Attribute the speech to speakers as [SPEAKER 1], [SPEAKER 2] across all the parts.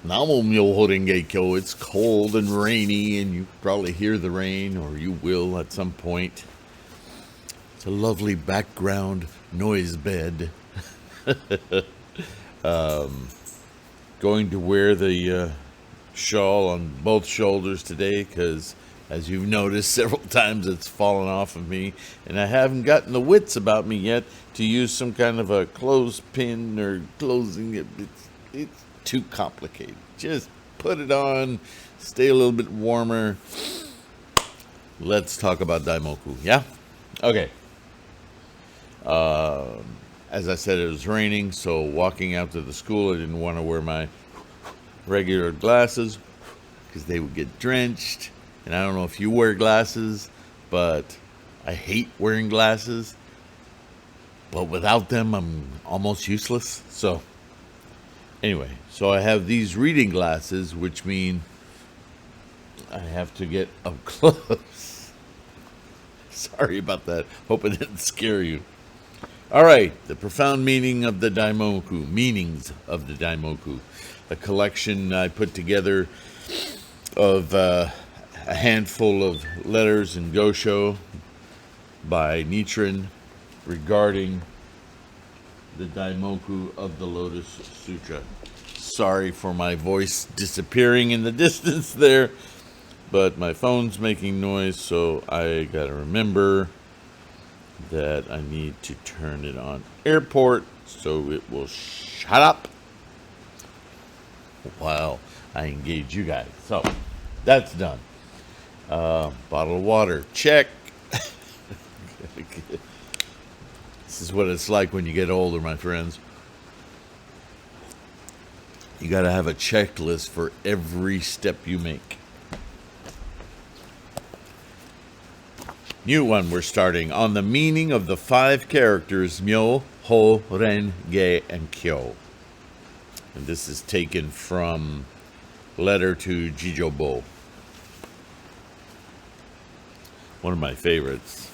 [SPEAKER 1] Namo Myoho Renge Kyo. It's cold and rainy, and you probably hear the rain, or you will at some point. It's a lovely background noise bed. Going to wear the shawl on both shoulders today because, as you've noticed several times, it's fallen off of me, and I haven't gotten the wits about me yet to use some kind of a clothespin or closing it. It's too complicated. Just put it on, stay a little bit warmer. Let's talk about Daimoku, yeah? Okay. As I said, it was raining, so walking out to the school, I didn't want to wear my regular glasses because they would get drenched. And I don't know if you wear glasses, but I hate wearing glasses. But without them, I'm almost useless. So anyway, so I have these reading glasses, which mean I have to get up close. Sorry about that. Hope it didn't scare you. All right, the profound meaning of the Daimoku, meanings of the Daimoku, a collection I put together of a handful of letters in Gosho by Nichiren regarding the Daimoku of the Lotus Sutra. Sorry for my voice disappearing in the distance there, but my phone's making noise, so I gotta remember that I need to turn it on airport so it will shut up while I engage you guys. So that's done. Bottle of water, check. This is what it's like when you get older, my friends. You got to have a checklist for every step you make. New one we're starting on the meaning of the 5 characters Myo, Ho, Ren, Ge, and Kyo. And this is taken from Letter to Jijobo. One of my favorites.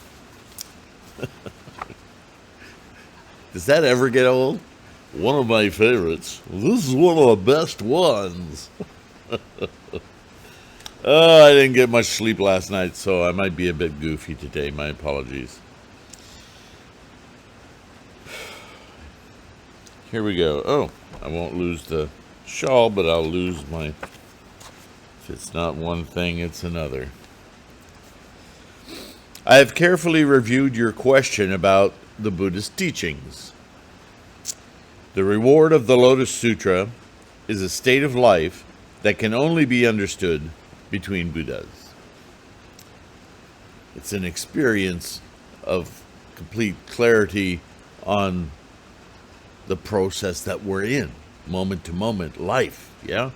[SPEAKER 1] Does that ever get old? One of my favorites. This is one of the best ones. Oh, I didn't get much sleep last night, so I might be a bit goofy today. My apologies. Here we go. Oh, I won't lose the shawl, but I'll lose my... If it's not one thing, it's another. I have carefully reviewed your question about the Buddhist teachings. The reward of the Lotus Sutra is a state of life that can only be understood between Buddhas. It's an experience of complete clarity on the process that we're in, moment to moment life, yeah?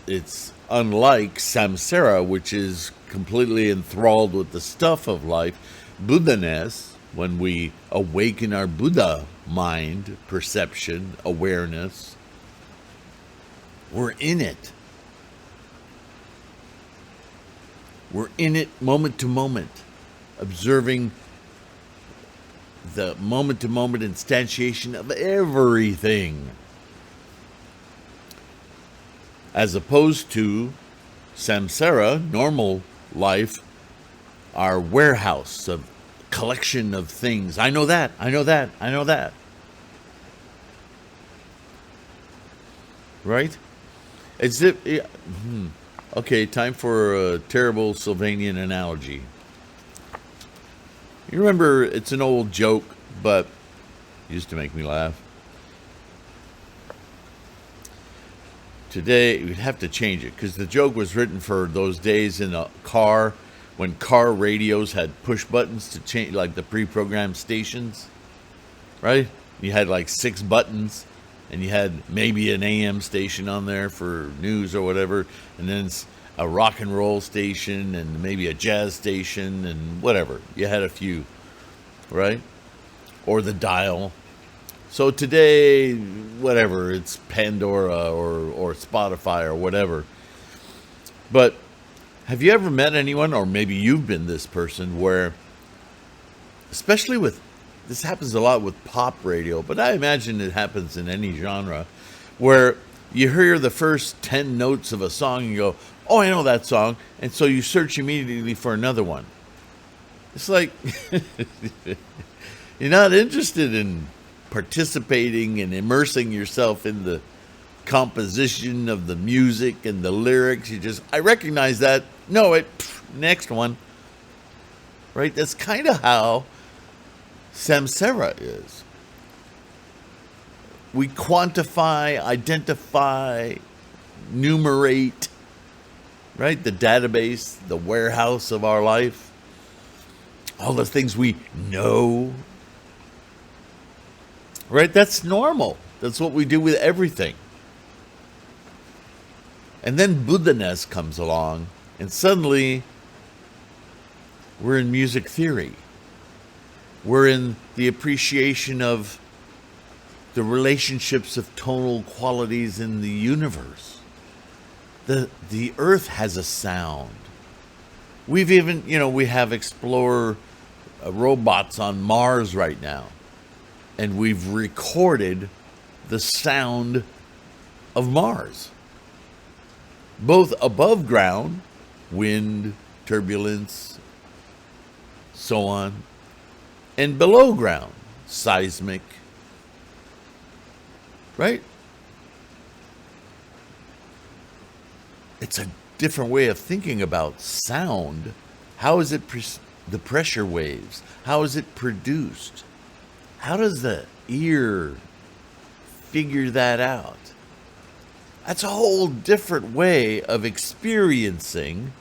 [SPEAKER 1] It's unlike samsara, which is completely enthralled with the stuff of life. Buddha-ness, when we awaken our Buddha mind, perception, awareness, we're in it. We're in it moment to moment, observing the moment to moment instantiation of everything. As opposed to samsara, normal life, our warehouse of collection of things. I know that, I know that, I know that. Right? It's okay, time for a terrible Sylvanian analogy. You remember, it's an old joke, but it used to make me laugh. Today, we'd have to change it, because the joke was written for those days in a car, when car radios had push buttons to change, like the pre-programmed stations, right? You had like 6 buttons, and you had maybe an AM station on there for news or whatever, and then a rock and roll station, and maybe a jazz station, and whatever. You had a few, right? Or the dial. So today, whatever, it's Pandora or Spotify or whatever. But have you ever met anyone, or maybe you've been this person, where, especially with, this happens a lot with pop radio, but I imagine it happens in any genre, where You hear the first 10 notes of a song and you go, oh, I know that song. And so you search immediately for another one. It's like you're not interested in participating and immersing yourself in the composition of the music and the lyrics. You just, I recognize that. No, next one. Right? That's kind of how samsara is. We quantify, identify, numerate, right? The database, the warehouse of our life. All the things we know. Right? That's normal. That's what we do with everything. And then Buddha-ness comes along, and suddenly we're in music theory. We're in the appreciation of the relationships of tonal qualities in the universe. The earth has a sound. We've even, we have explorer robots on Mars right now. And we've recorded the sound of Mars. Both above ground, wind, turbulence, so on, and below ground, seismic, right? It's a different way of thinking about sound. How is it, the pressure waves? How is it produced? How does the ear figure that out? That's a whole different way of experiencing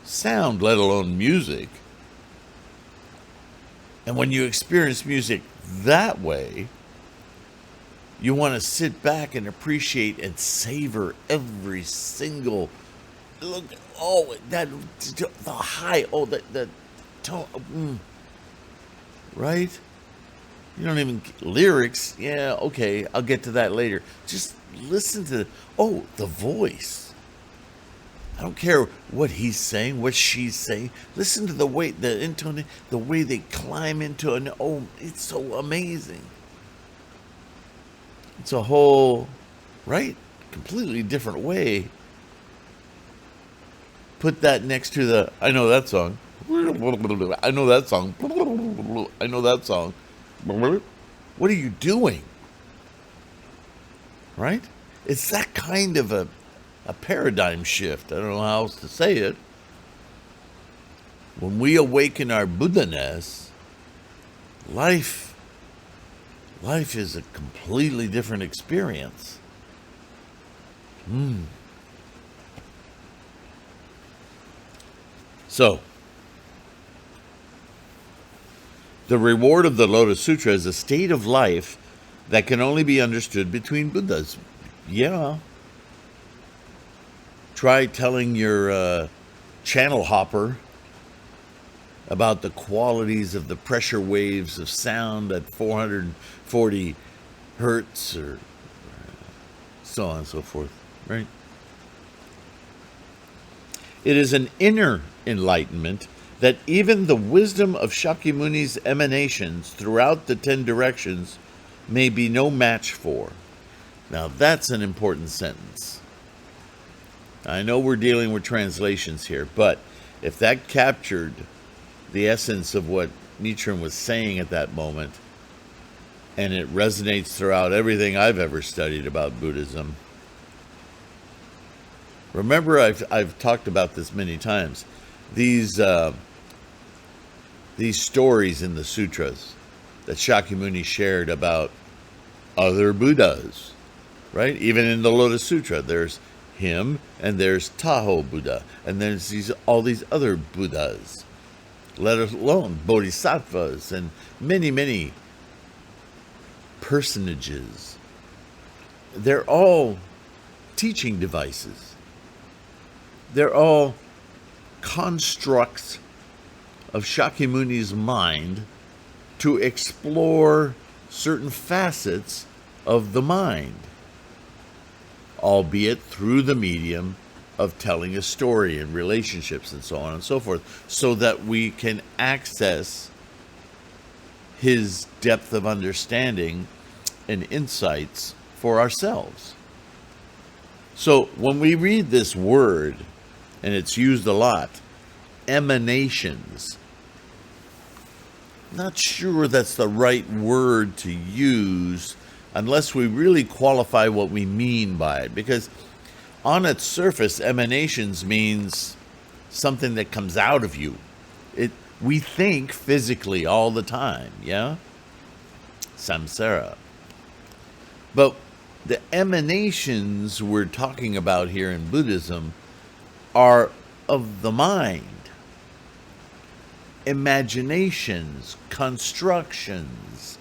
[SPEAKER 1] sound, let alone music. And when you experience music that way, you want to sit back and appreciate and savor every single look. Oh, that the high. Oh, that tone. Right? You don't even lyrics. Yeah, okay. I'll get to that later. Just listen to the voice. I don't care what he's saying, what she's saying. Listen to the way the intonation, the way they climb into an. Oh, it's so amazing. It's a whole, right? Completely different way. Put that next to the, I know that song. I know that song. I know that song. What are you doing? Right? It's that kind of a paradigm shift. I don't know how else to say it. When we awaken our Buddha-ness, life is a completely different experience. So, the reward of the Lotus Sutra is a state of life that can only be understood between Buddhas. Yeah. Try telling your channel hopper about the qualities of the pressure waves of sound at 440 hertz or so on and so forth, right? It is an inner enlightenment that even the wisdom of Shakyamuni's emanations throughout the 10 directions may be no match for. Now that's an important sentence. I know we're dealing with translations here, but if that captured the essence of what Nichiren was saying at that moment, and it resonates throughout everything I've ever studied about Buddhism. Remember, I've talked about this many times. These stories in the sutras that Shakyamuni shared about other Buddhas, right? Even in the Lotus Sutra, there's him and there's Taho Buddha, and there's all these other Buddhas, let alone bodhisattvas and many, many personages. They're all teaching devices. They're all constructs of Shakyamuni's mind to explore certain facets of the mind, albeit through the medium of telling a story and relationships and so on and so forth, so that we can access his depth of understanding and insights for ourselves. So when we read this word, and it's used a lot, emanations, not sure that's the right word to use unless we really qualify what we mean by it. Because on its surface, emanations means something that comes out of you. We think physically all the time, yeah? Samsara. But the emanations we're talking about here in Buddhism are of the mind. Imaginations, constructions.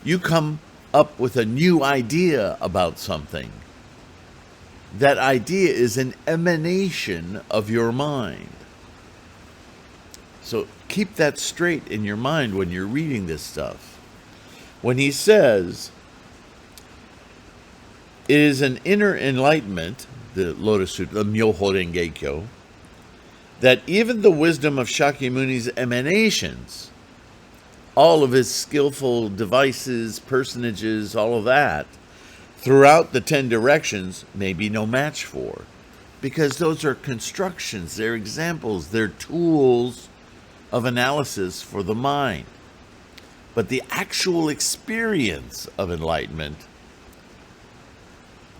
[SPEAKER 1] You come up with a new idea about something. That idea is an emanation of your mind. So keep that straight in your mind when you're reading this stuff. When he says, it is an inner enlightenment, the Lotus Sutra, the Myoho Renge Kyo, that even the wisdom of Shakyamuni's emanations, all of his skillful devices, personages, all of that, throughout the 10 directions may be no match for. Because those are constructions, they're examples, they're tools of analysis for the mind. But the actual experience of enlightenment,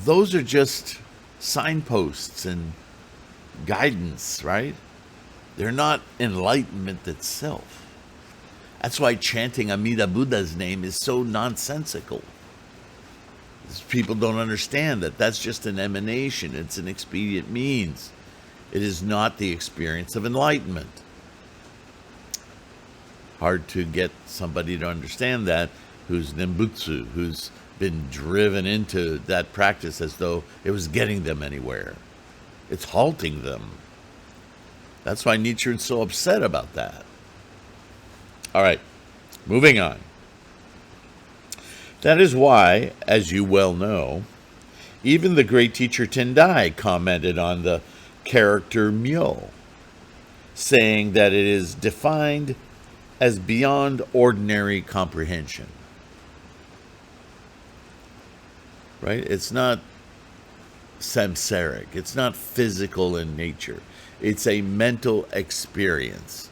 [SPEAKER 1] those are just signposts and guidance, right? They're not enlightenment itself. That's why chanting Amida Buddha's name is so nonsensical. People don't understand that that's just an emanation. It's an expedient means. It is not the experience of enlightenment. Hard to get somebody to understand that who's Nembutsu, who's been driven into that practice as though it was getting them anywhere. It's halting them. That's why Nichiren's so upset about that. All right, moving on. That is why, as you well know, even the great teacher Tendai commented on the character Myo, saying that it is defined as beyond ordinary comprehension. Right? It's not samsaric. It's not physical in nature. It's a mental experience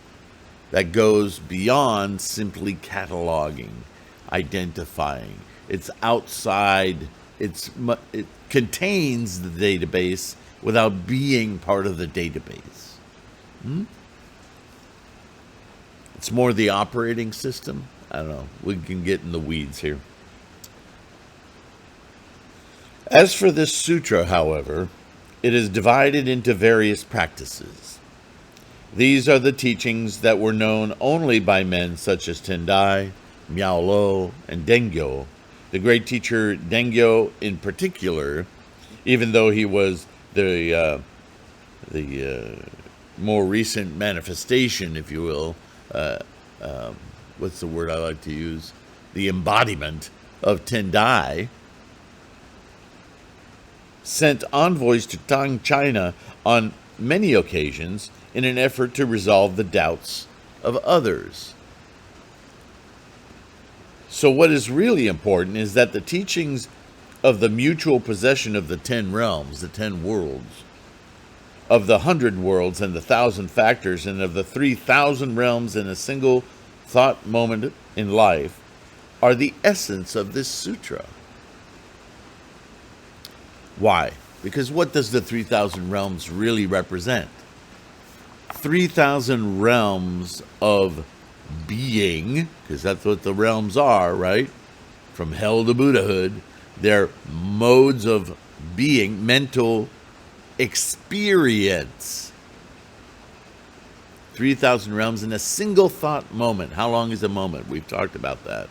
[SPEAKER 1] that goes beyond simply cataloging, identifying. It's outside. It contains the database without being part of the database. It's more the operating system. I don't know. We can get in the weeds here. As for this sutra, however, it is divided into various practices. These are the teachings that were known only by men such as Tendai, Miao Lo, and Dengyo. The great teacher Dengyo in particular, even though he was the more recent manifestation, if you will, what's the word I like to use? The embodiment of Tendai, sent envoys to Tang China on many occasions in an effort to resolve the doubts of others. So what is really important is that the teachings of the mutual possession of the 10 realms, the 10 worlds, of the 100 worlds and the 1,000 factors, and of the 3,000 realms in a single thought moment in life, are the essence of this sutra. Why? Because what does the 3,000 realms really represent? 3,000 realms of being, because that's what the realms are, right? From hell to Buddhahood, they're modes of being, mental experience. 3,000 realms in a single thought moment. How long is a moment? We've talked about that.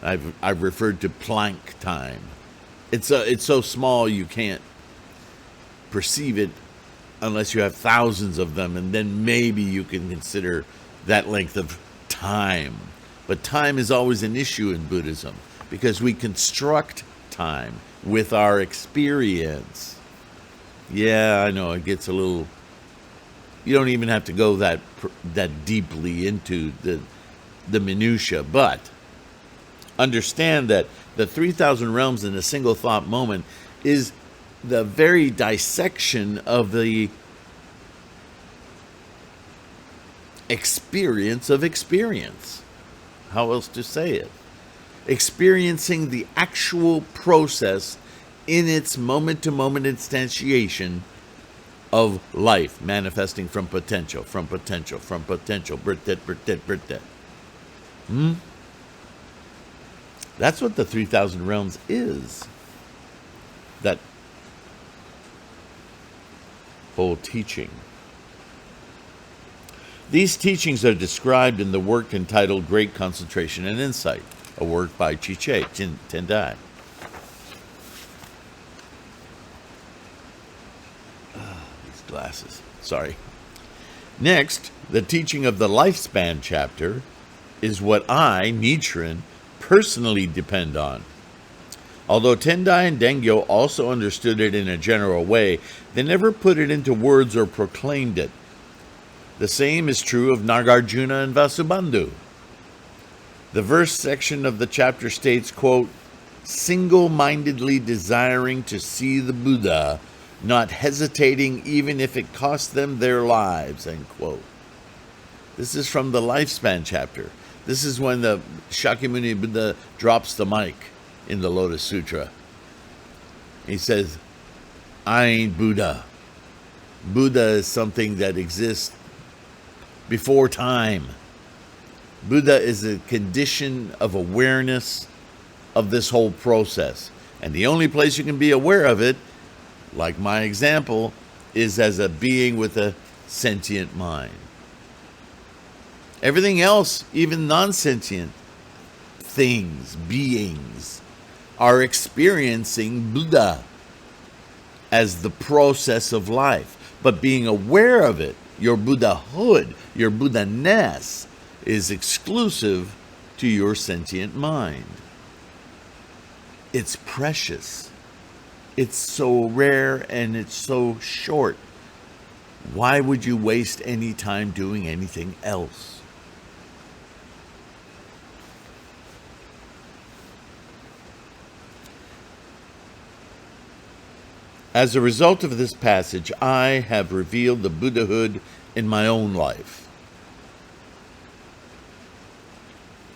[SPEAKER 1] I've referred to Planck time. It's so small you can't perceive it unless you have thousands of them, and then maybe you can consider that length of time. But time is always an issue in Buddhism because we construct time with our experience. Yeah, I know, it gets a little... You don't even have to go that deeply into the minutia, but understand that the 3,000 realms in a single thought moment is the very dissection of the experience of experience. How else to say it? Experiencing the actual process in its moment-to-moment instantiation of life, manifesting from potential, Brit. That's what the 3,000 realms is. That whole teaching. These teachings are described in the work entitled Great Concentration and Insight, a work by Chiche Tendai. These glasses. Sorry. Next, the teaching of the lifespan chapter is what I, Nichiren, personally depend on. Although Tendai and Dengyo also understood it in a general way, they never put it into words or proclaimed it. The same is true of Nagarjuna and Vasubandhu. The verse section of the chapter states, quote, single-mindedly desiring to see the Buddha, not hesitating even if it cost them their lives, end quote. This is from the lifespan chapter. This is when the Shakyamuni Buddha drops the mic in the Lotus Sutra. He says, I ain't Buddha. Buddha is something that exists before time. Buddha is a condition of awareness of this whole process. And the only place you can be aware of it, like my example, is as a being with a sentient mind. Everything else, even non-sentient things, beings, are experiencing Buddha as the process of life. But being aware of it, your Buddhahood, your Buddha-ness, is exclusive to your sentient mind. It's precious. It's so rare and it's so short. Why would you waste any time doing anything else? As a result of this passage, I have revealed the Buddhahood in my own life.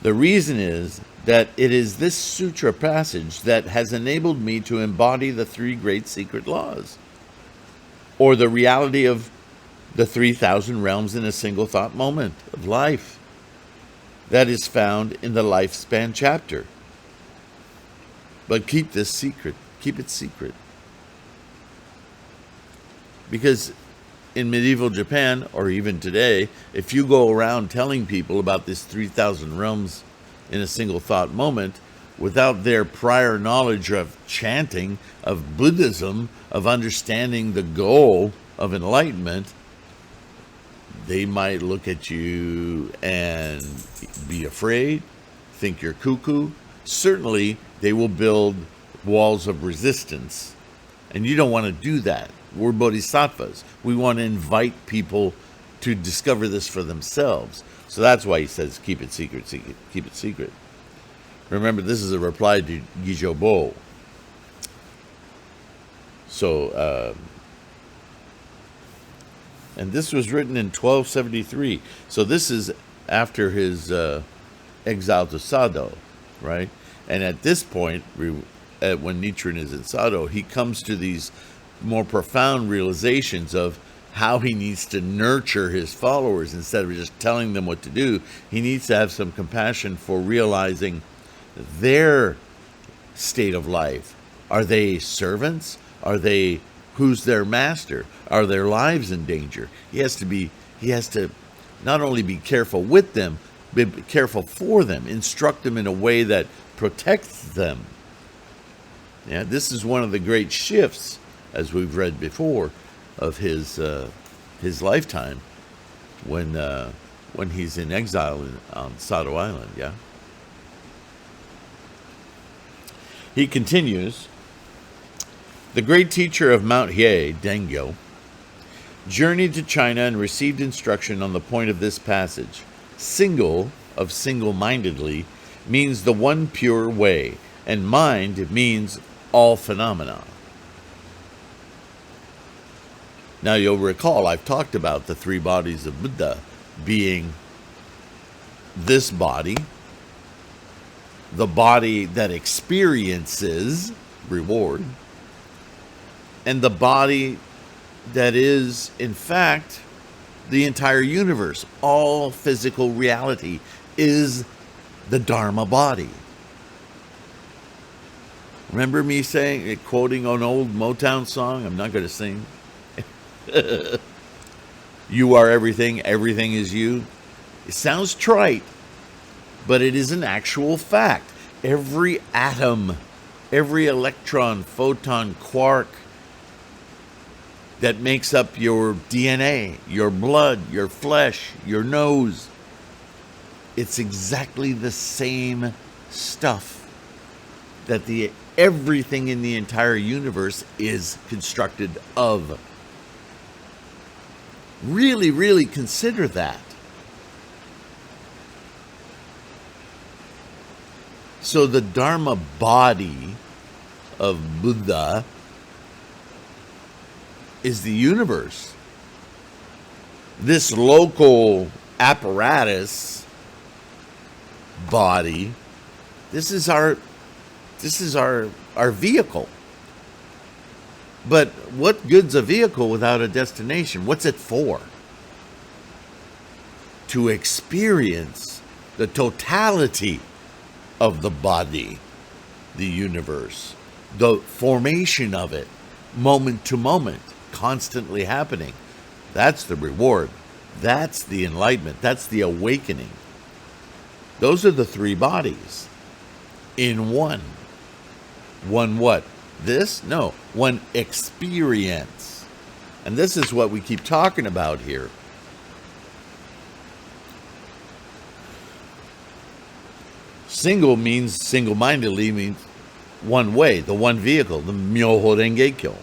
[SPEAKER 1] The reason is that it is this sutra passage that has enabled me to embody the three great secret laws, or the reality of the 3,000 realms in a single thought moment of life that is found in the lifespan chapter. But keep this secret. Keep it secret. Because in medieval Japan, or even today, if you go around telling people about this 3,000 realms in a single thought moment, without their prior knowledge of chanting, of Buddhism, of understanding the goal of enlightenment, they might look at you and be afraid, think you're cuckoo. Certainly, they will build walls of resistance. And you don't want to do that. We're bodhisattvas. We want to invite people to discover this for themselves. So that's why he says, keep it secret, keep it secret. Remember, this is a reply to Gijobo. So, and this was written in 1273. So this is after his exile to Sado, right? And at this point, when Nichiren is in Sado, he comes to these more profound realizations of how he needs to nurture his followers instead of just telling them what to do. He needs to have some compassion for realizing their state of life. Are they servants? Are they, who's their master? Are their lives in danger? He has to not only be careful with them, but be careful for them, instruct them in a way that protects them. Yeah, this is one of the great shifts, as we've read before, of his lifetime when he's in exile on Sado Island. Yeah. He continues, the great teacher of Mount Hiei, Dengyo, journeyed to China and received instruction on the point of this passage. Single-mindedly, means the one pure way, and mind means all phenomena. Now you'll recall I've talked about the three bodies of Buddha being this body, the body that experiences reward, and the body that is, in fact, the entire universe. All physical reality is the Dharma body. Remember me saying, quoting an old Motown song? I'm not going to sing. You are everything, everything is you. It sounds trite, but it is an actual fact. Every atom, every electron, photon, quark that makes up your DNA, your blood, your flesh, your nose, it's exactly the same stuff that everything in the entire universe is constructed of. Really, really consider that. So the Dharma body of Buddha is the universe. This local apparatus body, this is our vehicle. But what good's a vehicle without a destination? What's it for? To experience the totality of the body, the universe, the formation of it, moment to moment, constantly happening. That's the reward. That's the enlightenment. That's the awakening. Those are the three bodies in one. One what? This? No. One experience. And this is what we keep talking about here. Single means, single-mindedly means one way, the one vehicle, the Myoho Renge Kyo.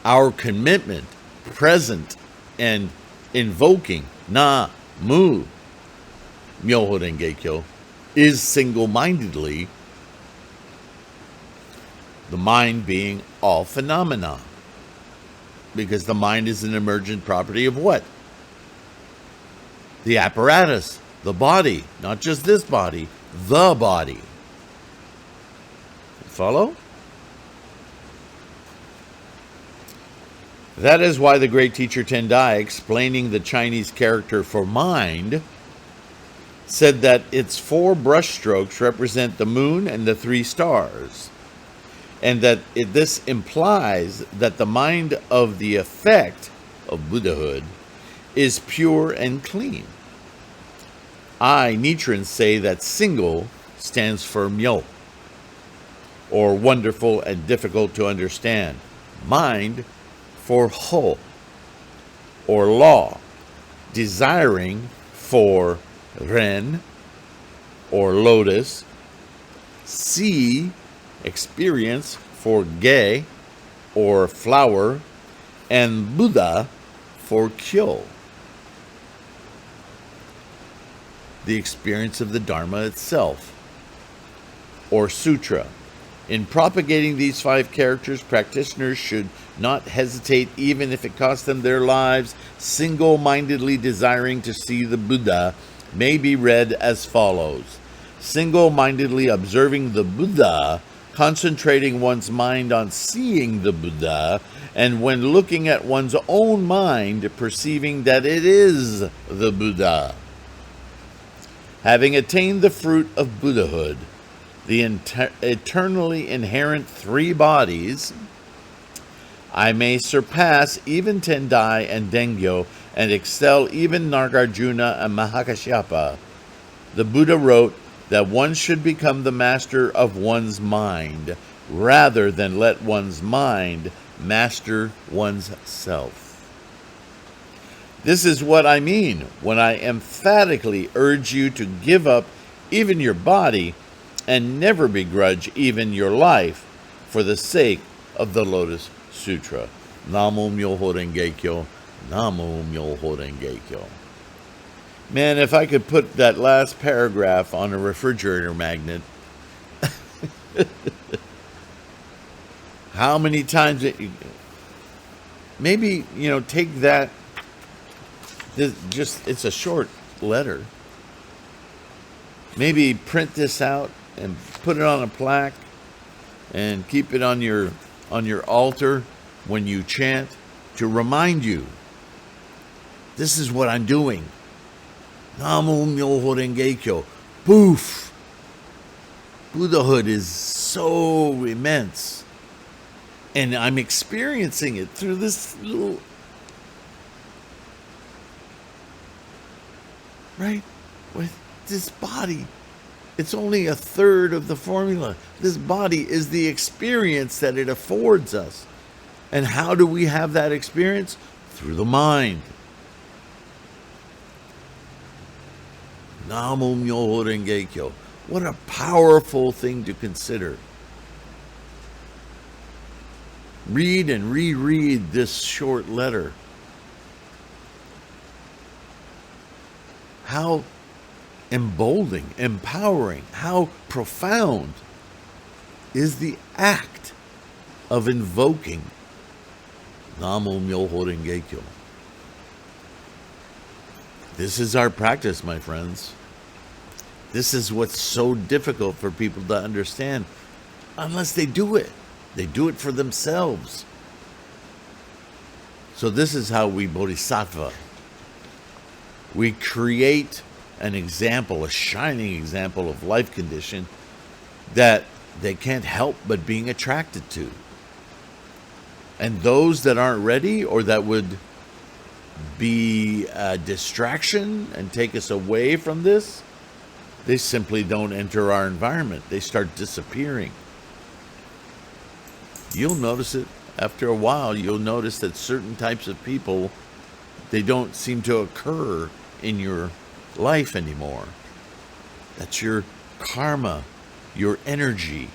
[SPEAKER 1] Our commitment, present and invoking Na Mu Myoho Renge Kyo, is single-mindedly, the mind being all phenomena. Because the mind is an emergent property of what? The apparatus, the body, not just this body, the body. Follow? That is why the great teacher Tendai, explaining the Chinese character for mind, said that its 4 brushstrokes represent the moon and the 3 stars, and that this implies that the mind of the effect of Buddhahood is pure and clean. Nichiren say that single stands for myo, or wonderful and difficult to understand. Mind for ho, or law. Desiring for ren, or lotus. See, experience for ge, or flower. And Buddha for kyo, the experience of the Dharma itself, or sutra. In propagating these 5 characters, practitioners should not hesitate, even if it costs them their lives. Single-mindedly desiring to see the Buddha may be read as follows. Single-mindedly observing the Buddha, concentrating one's mind on seeing the Buddha, and when looking at one's own mind, perceiving that it is the Buddha. Having attained the fruit of Buddhahood, the eternally inherent 3 bodies, I may surpass even Tendai and Dengyo and excel even Nagarjuna and Mahakashyapa. The Buddha wrote that one should become the master of one's mind rather than let one's mind master one's self. This is what I mean when I emphatically urge you to give up even your body and never begrudge even your life for the sake of the Lotus Sutra. Namo Myoho Renge Kyo, Namo Myoho Renge Kyo. Man, if I could put that last paragraph on a refrigerator magnet, how many times maybe, take that, it's a short letter. Maybe print this out and put it on a plaque and keep it on your altar when you chant to remind you, this is what I'm doing. Namo Myoho Renge Kyo. Poof! Buddhahood is so immense. And I'm experiencing it through this little... Right? With this body. It's only a third of the formula. This body is the experience that it affords us. And how do we have that experience? Through the mind. Namo Myoho Renge Kyo. What a powerful thing to consider. Read and reread this short letter. How emboldening, empowering, how profound is the act of invoking Namo Myoho Renge Kyo. This is our practice, my friends. This is what's so difficult for people to understand unless they do it. They do it for themselves. So this is how we bodhisattva. We create an example, a shining example of life condition that they can't help but being attracted to. And those that aren't ready or that would be a distraction and take us away from this, they simply don't enter our environment. They start disappearing. You'll notice it after a while. You'll notice that certain types of people, they don't seem to occur in your life anymore. That's your karma, your energy,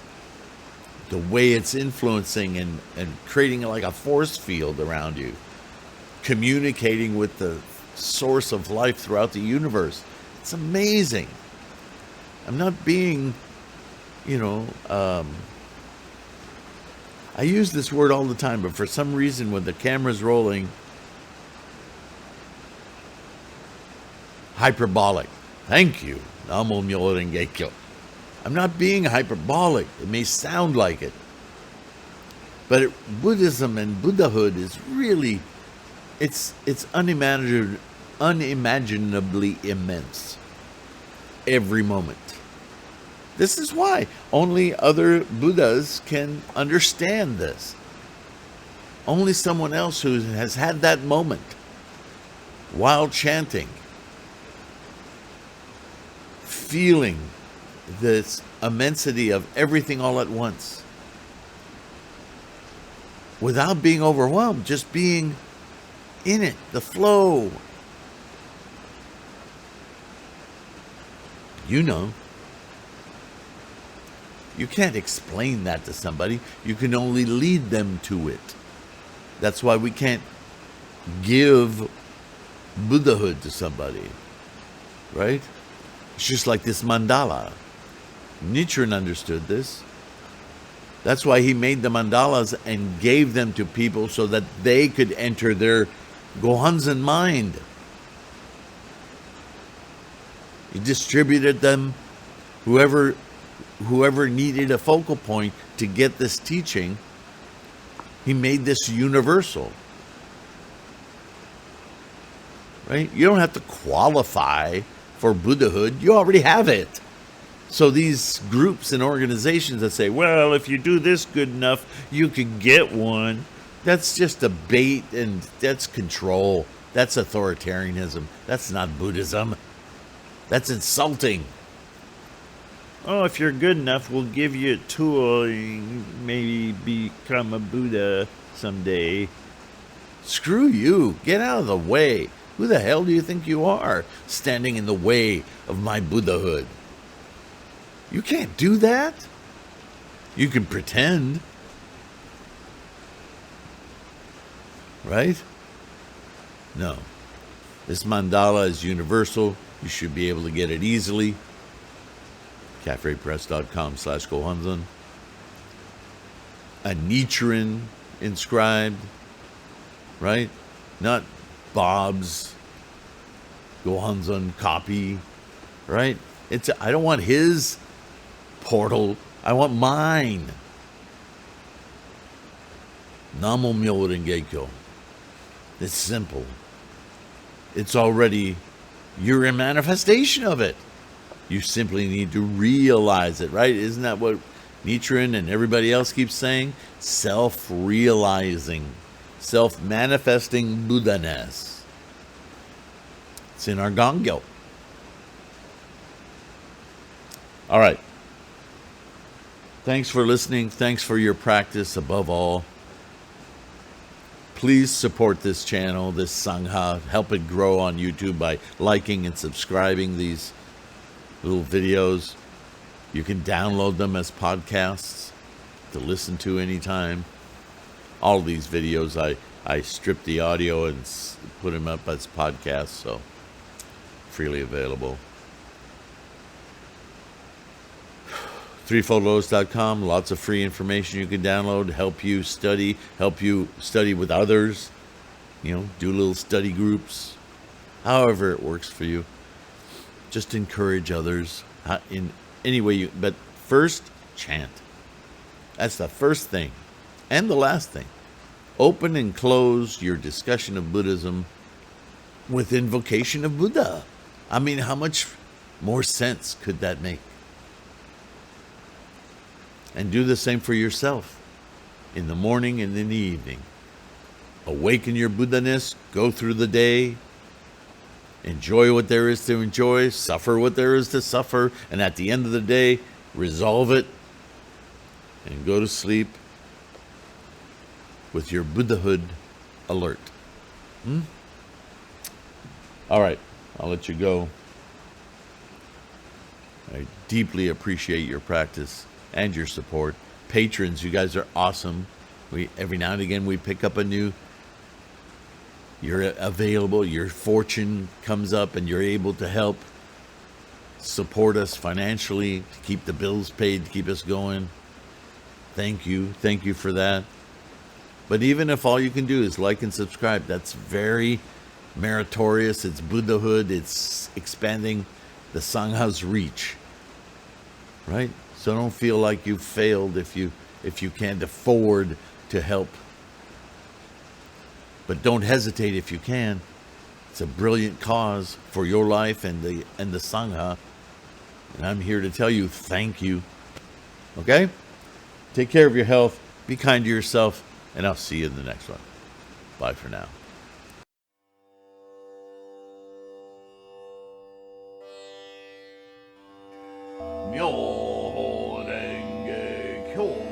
[SPEAKER 1] the way it's influencing and creating like a force field around you, communicating with the source of life throughout the universe. It's amazing. I'm not being, I use this word all the time, but for some reason when the camera's rolling, hyperbolic. Thank you. Namo Myoho Renge Kyo. I'm not being hyperbolic. It may sound like it. But Buddhism and Buddhahood is really, it's unimaginably immense. Every moment. This is why only other Buddhas can understand this. Only someone else who has had that moment while chanting, feeling this immensity of everything all at once, without being overwhelmed, just being in it, the flow. You can't explain that to somebody. You can only lead them to it. That's why we can't give Buddhahood to somebody, right? It's just like this mandala. Nichiren understood this. That's why he made the mandalas and gave them to people so that they could enter their Gohanzen mind. He distributed them. Whoever needed a focal point to get this teaching, he made this universal. Right? You don't have to qualify for Buddhahood. You already have it. So these groups and organizations that say, well, if you do this good enough, you could get one. That's just a bait, and that's control. That's authoritarianism. That's not Buddhism. That's insulting. Oh, if you're good enough, we'll give you a tool and maybe become a Buddha someday. Screw you. Get out of the way. Who the hell do you think you are, standing in the way of my Buddhahood? You can't do that. You can pretend. Right? No. This mandala is universal. You should be able to get it easily. cafepress.com/Gohanzan. A Nichiren inscribed, right? Not Bob's Gohanzan copy, right? I don't want his portal. I want mine. Namo Myo Rengekyo. It's simple. It's already, you're a manifestation of it. You simply need to realize it, right? Isn't that what Nichiren and everybody else keeps saying? Self-realizing, self-manifesting Buddha-ness. It's in our Gangyo. All right. Thanks for listening. Thanks for your practice above all. Please support this channel, this Sangha. Help it grow on YouTube by liking and subscribing these little videos. You can download them as podcasts to listen to anytime. All these videos, I strip the audio and put them up as podcasts, so freely available. Threefoldlotus.com, lots of free information you can download, help you study with others, do little study groups, however it works for you. Just encourage others in any way but first, chant. That's the first thing and the last thing. Open and close your discussion of Buddhism with invocation of Buddha. I mean, how much more sense could that make? And do the same for yourself in the morning and in the evening. Awaken your Buddha-ness, go through the day, enjoy what there is to enjoy, suffer what there is to suffer, and at the end of the day, resolve it and go to sleep with your Buddhahood alert. All right, I'll let you go. I deeply appreciate your practice and your support. Patrons, you guys are awesome. Every now and again we pick up a new. You're available, your fortune comes up and you're able to help support us financially, to keep the bills paid, to keep us going. Thank you for that. But even if all you can do is like and subscribe, that's very meritorious. It's Buddhahood, it's expanding the Sangha's reach, right? So don't feel like you've failed if you can't afford to help. But don't hesitate if you can. It's a brilliant cause for your life and the Sangha. And I'm here to tell you thank you. Okay? Take care of your health. Be kind to yourself. And I'll see you in the next one. Bye for now. Myo Renge Kyo.